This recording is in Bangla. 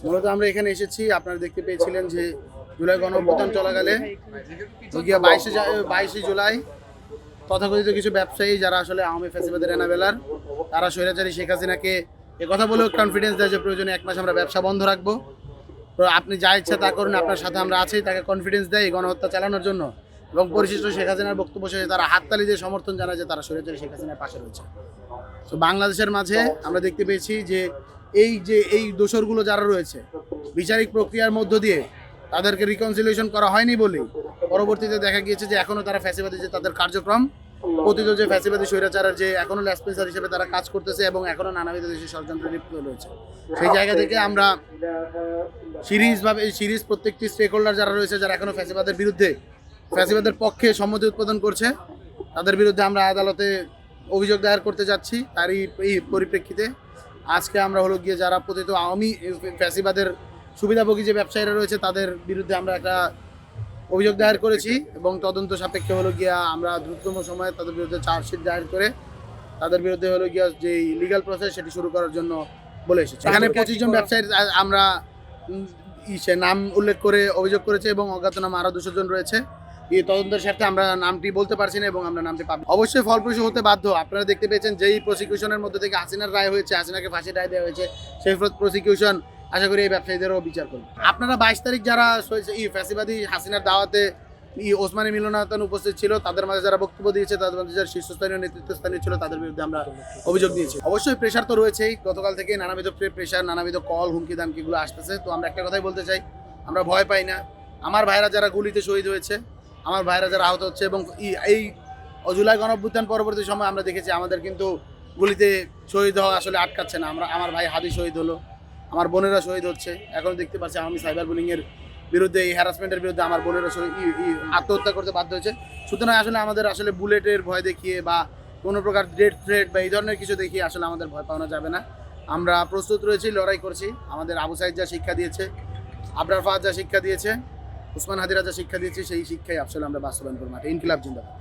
মূলত আমরা এখানে এসেছি, আপনারা দেখতে পেয়েছিলেন যে জুলাই গণঅভ্যুত্থান চলাকালে 22শে জুলাই তথাকথিত কিছু ব্যবসায়ী যারা আসলে আওয়ামী ফ্যাসিবাদের এনাবেলার, তারা স্বৈরাচারী শেখ হাসিনাকে কথা বলেও কনফিডেন্স দেয় যে প্রয়োজনে 1 মাস আমরা ব্যবসা বন্ধ রাখবো, তো আপনি যা ইচ্ছা তা করুন, আপনার সাথে আমরা আছি। তাকে কনফিডেন্স দেয় এই গণহত্যা চালানোর জন্য, এবং পরিশিষ্ট শেখ হাসিনার বক্তব্য শেষে তারা হাততালি দিয়ে সমর্থন জানায় যে তারা স্বৈরাচারী শেখ হাসিনার পাশে রয়েছে। তো বাংলাদেশের মাঝে আমরা দেখতে পেয়েছি যে এই দোষরগুলো যারা রয়েছে বিচারিক প্রক্রিয়ার মধ্য দিয়ে তাদেরকে রিকনসিলিয়েশন করা হয়নি বলেই পরবর্তীতে দেখা গিয়েছে যে এখনও তারা ফ্যাসিবাদী যে তাদের কার্যক্রম পতিত যে ফ্যাসিবাদী স্বৈরাচারের যে এখনও ল্যাসপেন্সার হিসেবে তারা কাজ করতেছে এবং এখনও নানাবিধ দেশের ষড়যন্ত্রে লিপ্ত রয়েছে। সেই জায়গা থেকে আমরা সিরিজ প্রত্যেকটি স্টেক হোল্ডার যারা রয়েছে, যারা এখনও ফ্যাসিবাদের পক্ষে সম্মতি উৎপাদন করছে, তাদের বিরুদ্ধে আমরা আদালতে অভিযোগ দায়ের করতে যাচ্ছি। তারই এই পরিপ্রেক্ষিতে আজকে আমরা হলো গিয়ে যারা পতিত আওয়ামী ফ্যাসিবাদের সুবিধাভোগী যে ব্যবসায়ীরা রয়েছে তাদের বিরুদ্ধে আমরা একটা অভিযোগ দায়ের করেছি, এবং তদন্ত সাপেক্ষে হলো গিয়া আমরা দ্রুততম সময়ে তাদের বিরুদ্ধে চার্জশিট দায়ের করে তাদের বিরুদ্ধে হলো গিয়া যে লিগ্যাল প্রসেস সেটি শুরু করার জন্য বলে এসেছি। এখানে 25 জন ব্যবসায়ীর আমরা নাম উল্লেখ করে অভিযোগ করেছে, এবং অজ্ঞাতনামা আরও 200 জন রয়েছে। এই তদন্তের স্বার্থে আমরা নামটি বলতে পারছি না, এবং আমরা নামটি পাবো। অবশ্যই ফলপ্রসূ হতে বাধ্য। আপনারা দেখতে পেয়েছেন যেই প্রসিকিউশনের মধ্যে থেকে হাসিনার রায় হয়েছে, হাসিনাকে ফাঁসির রায় দেওয়া হয়েছে, সেই প্রসিকিউশন আশা করি এই ব্যবসায়ীদেরও বিচার করবে। আপনারা 22 তারিখ যারা ফ্যাসিবাদী হাসিনার দাওয়াতে ওসমানী মিলনায়তন উপস্থিত ছিল, তাদের মাঝে যারা বক্তব্য দিয়েছে, তাদের মধ্যে যারা শীর্ষস্থানীয় নেতৃত্বস্থানীয় ছিল, তাদের বিরুদ্ধে আমরা অভিযোগ দিয়েছি। অবশ্যই প্রেশার তো রয়েছেই, গতকাল থেকে নানাবিধ প্রেশার, নানাবিধ কল, হুমকি দামকিগুলো আসতেছে। তো আমরা একটা কথাই বলতে চাই, আমরা ভয় পাই না। আমার ভাইরা যারা গুলিতে শহীদ হয়েছে, আমার ভাইরা যারা আহত হচ্ছে, এবং এই জুলাই গণঅভ্যুত্থান পরবর্তী সময় আমরা দেখেছি আমাদের কিন্তু গুলিতে শহীদ হওয়া আসলে আটকাচ্ছে না। আমার ভাই হাদি শহীদ হলো, আমার বোনেরা শহীদ হচ্ছে। এখন দেখতে পাচ্ছি আমি সাইবার বুলিংয়ের বিরুদ্ধে, এই হ্যারাসমেন্টের বিরুদ্ধে আমার বোনেরা আত্মহত্যা করতে বাধ্য হয়েছে। সুতরাং আসলে আমাদের আসলে বুলেটের ভয় দেখিয়ে বা কোনো প্রকার ডেড থ্রেট বা এই ধরনের কিছু দেখিয়ে আসলে আমাদের ভয় পাওয়ানো যাবে না। আমরা প্রস্তুত রয়েছি, লড়াই করছি। আমাদের আবু সাইদ যা শিক্ষা দিয়েছে, আবরার ফাহাদ যা শিক্ষা দিয়েছে, উসমান হাদিরা যা শিক্ষা দিয়েছে, সেই শিক্ষাই আসলে আমরা বাস্তবায়ন করবো। ইনকিলাব জিন্দাবাদ।